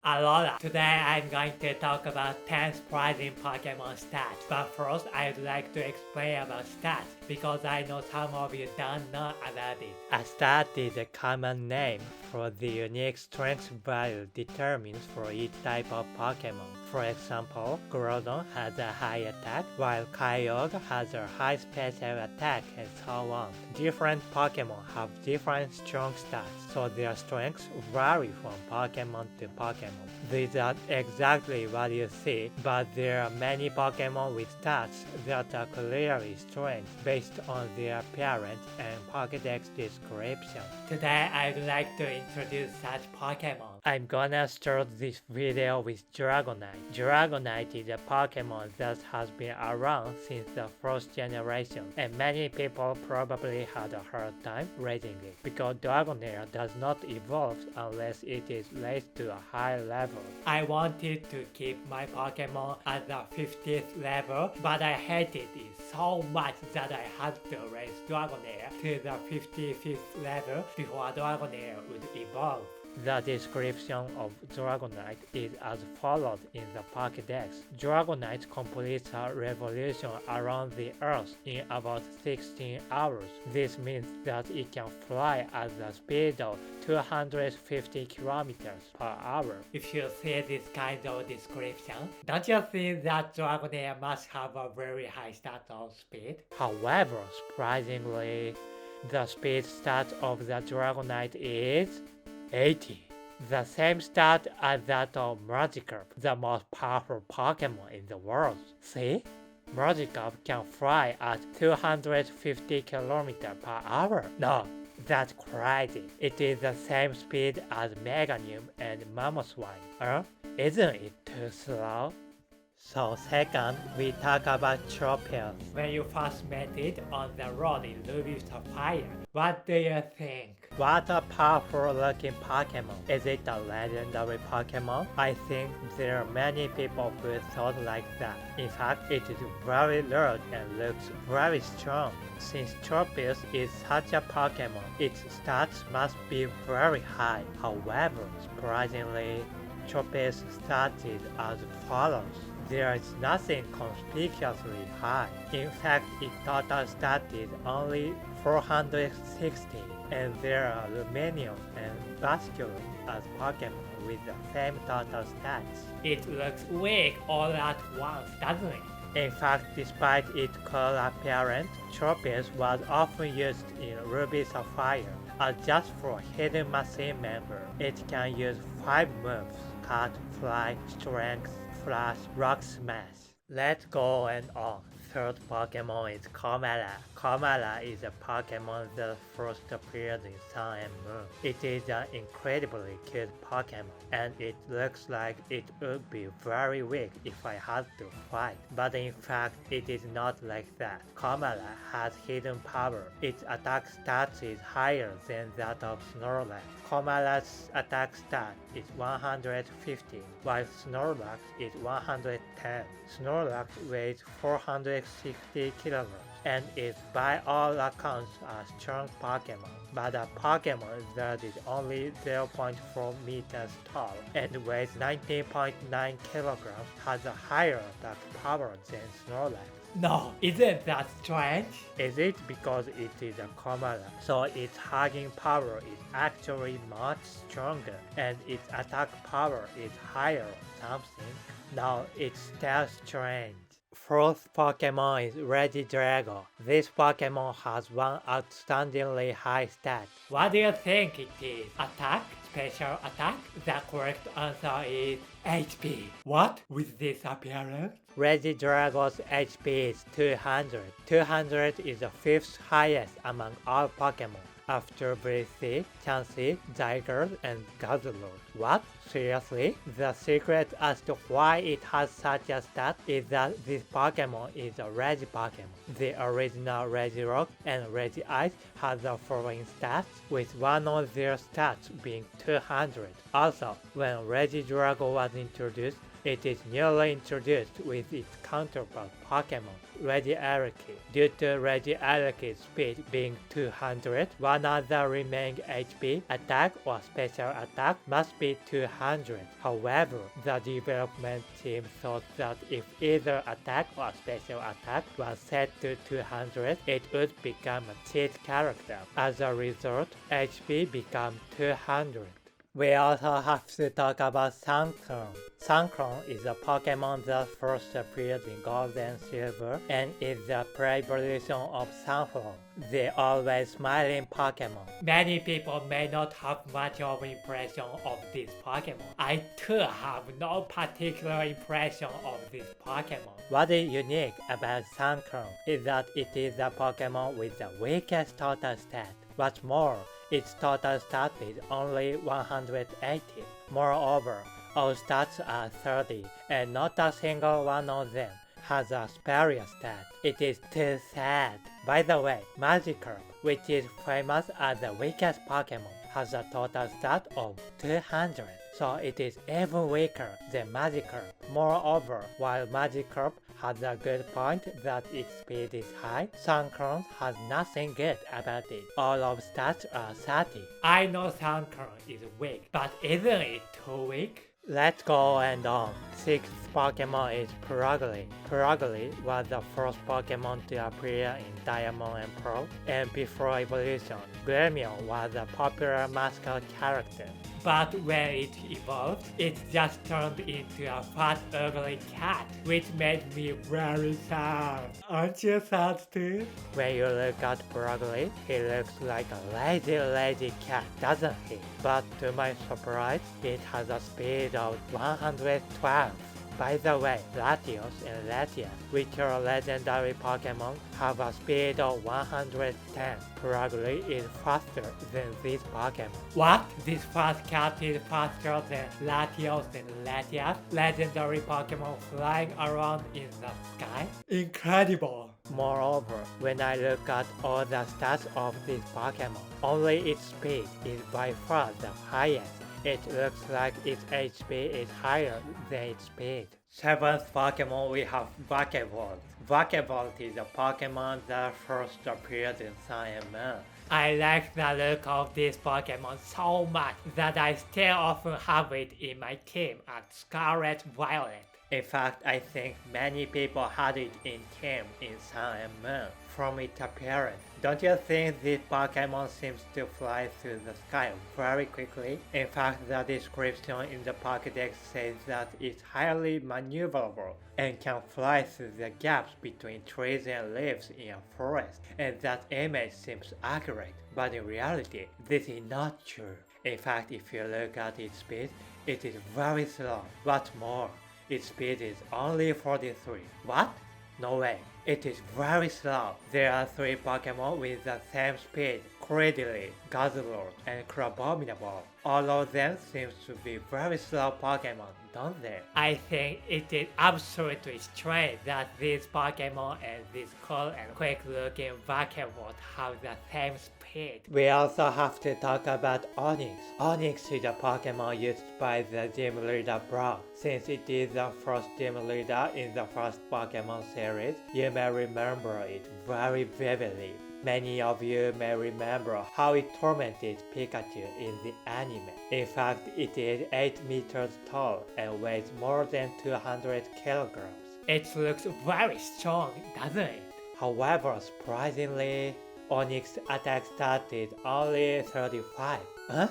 Alola. Today I'm going to talk about 10 surprising Pokemon stats. But first I'd like to explain about stats because I know some of you don't know about it. A stat is a common name for the unique strength value determined for each type of Pokemon. For example, Groudon has a high attack, while Kyogre has a high special attack, and so on. Different Pokemon have different strong stats, so their strengths vary from Pokemon to Pokemon. These are exactly what you see, but there are many Pokemon with stats that are clearly strengths based on their appearance and Pokédex description. Today I'd like to introduce such Pokemon. I'm gonna start this video with Dragonite. Dragonite is a Pokemon that has been around since the first generation, and many people probably had a hard time raising it, because Dragonair does not evolve unless it is raised to a high level. I wanted to keep my Pokemon at the 50th level, but I hated it so much that I had to raise Dragonair to the 55th level before Dragonair would evolve. The description of Dragonite is as follows in the Pokédex. Dragonite completes a revolution around the Earth in about 16 hours. This means that it can fly at the speed of 250 kilometers per hour. If you see this kind of description, don't you think that Dragonair must have a very high stat of speed? However, surprisingly, the speed stat of the Dragonite is 80. The same stat as that of Magikarp, the most powerful Pokemon in the world. See? Magikarp can fly at 250 km per hour. No, that's crazy. It is the same speed as Meganium and Mamoswine. Isn't it too slow? So second, we talk about Tropius. When you first met it on the road in Ruby Sapphire, what do you think? What a powerful looking Pokemon. Is it a legendary Pokemon? I think there are many people who thought like that. In fact, it is very large and looks very strong. Since Tropius is such a Pokemon, its stats must be very high. However, surprisingly, Tropius' stats is as follows. There is nothing conspicuously high. In fact, its total stat is only 460, and there are Lumineon and Basculin as Pokemon with the same total stats. It looks weak all at once, doesn't it? In fact, despite its cool appearance, Tropius was often used in Ruby Sapphire as just for hidden machine member. It can use 5 moves: Cut, Fly, Strength, Flash, Rock Smash. Let's go on. Third Pokemon is Komala. Komala is a Pokemon that first appeared in Sun and Moon. It is an incredibly cute Pokemon, and it looks like it would be very weak if I had to fight. But in fact, it is not like that. Komala has hidden power. Its attack stat is higher than that of Snorlax. Komala's attack stat is 150, while Snorlax is 110. Snorlax weighs 460 kilograms and is by all accounts a strong Pokemon, but a Pokemon that is only 0.4 meters tall and weighs 19.9 kilograms has a higher attack power than Snorlax. No, isn't that strange? Is it because it is a Komala, so its hugging power is actually much stronger and its attack power is higher or something? No, it's still strange. Fourth Pokemon is Regidrago. This Pokemon has one outstandingly high stat. What do you think it is? Attack? Special attack? The correct answer is HP. What? With this appearance? Regidrago's HP is 200. 200 is the 5th highest among all Pokemon, after Blissey, Chansey, Zygarde, and Guzzlord. What? Seriously? The secret as to why it has such a stat is that this Pokemon is a Regi Pokemon. The original Regirock and Regice had the following stats, with one of their stats being 200. Also, when Regidrago was introduced, It is newly introduced with its counterpart Pokemon, Regieleki. Due to Regieleki's speed being 200, one other remaining HP, attack or special attack must be 200. However, the development team thought that if either attack or special attack was set to 200, it would become a cheat character. As a result, HP became 200. We also have to talk about Sunkern. Sunkern is a Pokemon that first appeared in Gold and Silver and is the pre-evolution of Sunflower, the always smiling Pokemon. Many people may not have much of an impression of this Pokemon. I too have no particular impression of this Pokemon. What is unique about Sunkern is that it is a Pokemon with the weakest total stat. What's more, its total stat is only 180. Moreover, all stats are 30, and not a single one of them has a superior stat. It is too sad. By the way, Magikarp, which is famous as the weakest Pokemon, has a total stat of 200, so it is even weaker than Magikarp. Moreover, while Magikarp has a good point that its speed is high, Sunkern has nothing good about it. All of stats are 30. I know Sunkern is weak, but isn't it too weak? Let's go on. Sixth Pokemon is Purugly. Purugly was the first Pokemon to appear in Diamond and Pearl, and before evolution, Glameow was a popular mascot character. But when it evolved, it just turned into a fat, ugly cat, which made me very sad. Aren't you sad too? When you look at Purugly, he looks like a lazy cat, doesn't he? But to my surprise, it has a speed of 112. By the way, Latios and Latias, which are legendary Pokemon, have a speed of 110. Purugly is faster than these Pokemon. What? This fast cat is faster than Latios and Latias, legendary Pokemon flying around in the sky? Incredible! Moreover, when I look at all the stats of this Pokemon, only its speed is by far the highest. It looks like its HP is higher than its speed. Seventh Pokemon we have Vakavolt. Vakavolt is a Pokemon that first appeared in Sun and Moon. I like the look of this Pokemon so much that I still often have it in my team at Scarlet Violet. In fact, I think many people had it in team in Sun and Moon from its appearance. Don't you think this Pokemon seems to fly through the sky very quickly? In fact, the description in the Pokédex says that it's highly maneuverable and can fly through the gaps between trees and leaves in a forest, and that image seems accurate. But in reality, this is not true. In fact, if you look at its speed, it is very slow. What's more, its speed is only 43. What? No way. It is very slow. There are 3 Pokemon with the same speed: Cradily, Guzzlord, and Crabominable. All of them seem to be very slow Pokemon, don't they? I think it is absolutely strange that these Pokemon and this cool and quick-looking Vakavolt have the same speed. We also have to talk about Onix. Onix is a Pokemon used by the Gym Leader Brock. Since it is the first Gym Leader in the first Pokemon series, you may remember it very vividly. Many of you may remember how it tormented Pikachu in the anime. In fact, it is 8 meters tall and weighs more than 200 kilograms. It looks very strong, doesn't it? However, surprisingly, Onix attack stat is only 35. Huh?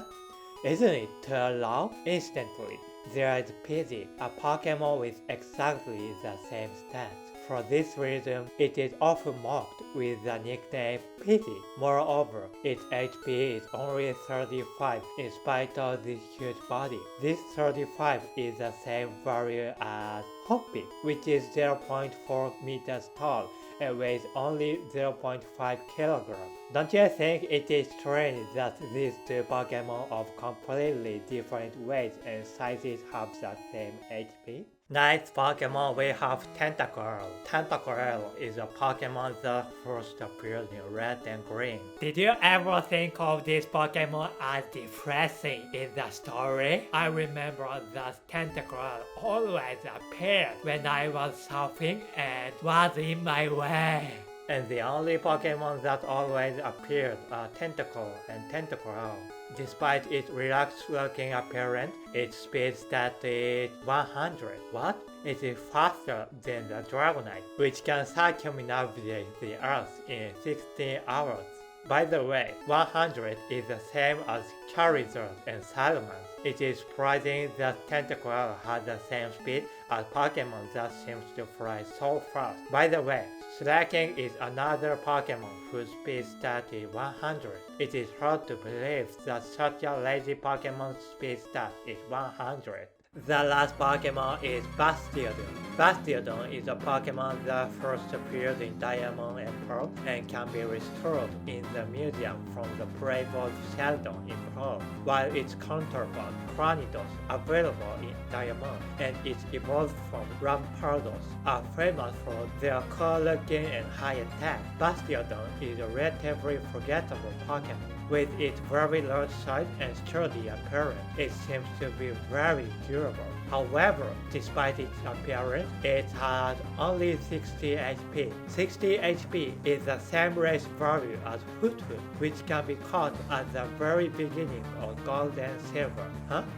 Isn't it too low? Instantly, there is Pidgey, a Pokemon with exactly the same stats. For this reason, it is often mocked with the nickname Pidgey. Moreover, its HP is only 35 in spite of this huge body. This 35 is the same value as Hoppy, which is 0.4 meters tall and weighs only 0.5 kilograms. Don't you think it is strange that these two Pokemon of completely different weights and sizes have the same HP? Next Pokemon we have Tentacruel. Tentacruel is a Pokemon that first appeared in Red and Green. Did you ever think of this Pokemon as depressing in the story? I remember that Tentacruel always appeared when I was surfing and was in my way. And the only Pokemon that always appeared are Tentacle and Tentacruel. Despite its relaxed-looking appearance, its speed stat is 100. What? It is faster than the Dragonite, which can circumnavigate the Earth in 16 hours. By the way, 100 is the same as Charizard and Salamence. It is surprising that Tentacruel has the same speed as Pokemon that seems to fly so fast. By the way, Slaking is another Pokemon whose speed stat is 100. It is hard to believe that such a lazy Pokemon's speed stat is 100. The last Pokemon is Bastiodon. Bastiodon is a Pokemon that first appeared in Diamond and Pearl and can be restored in the museum from the Brave of Sheldon in Pearl, while its counterpart Cranidos, available in Diamond, and its evolved form Rampardos, are famous for their cool-looking and high attack. Bastiodon is a relatively forgettable Pokemon. With its very large size and sturdy appearance, it seems to be very durable. However, despite its appearance, it has only 60 HP. 60 HP is the same race value as Hoothoot, which can be caught at the very beginning of Gold and Silver.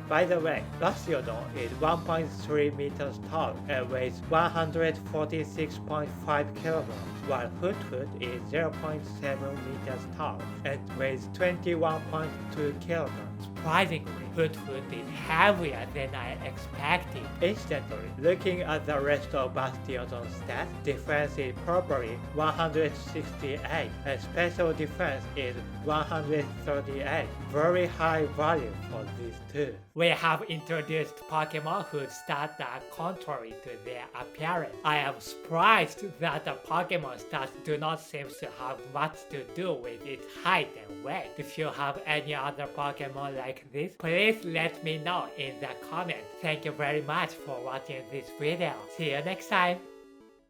By the way, Bastiodon is 1.3 meters tall and weighs 146.5 kilograms, while Hoothoot is 0.7 meters tall and weighs 21.2 kilograms. Surprisingly, Hoothoot is heavier than I expected. Instantly, looking at the rest of Bastiodon's stats, defense is probably 168 and special defense is 138. Very high value for these two. We have introduced Pokemon whose stats are contrary to their appearance. I am surprised that the Pokemon stats do not seem to have much to do with its height and weight. If you have any other Pokemon like this, please let me know in the comments. Thank you very much for watching this video. See you next time.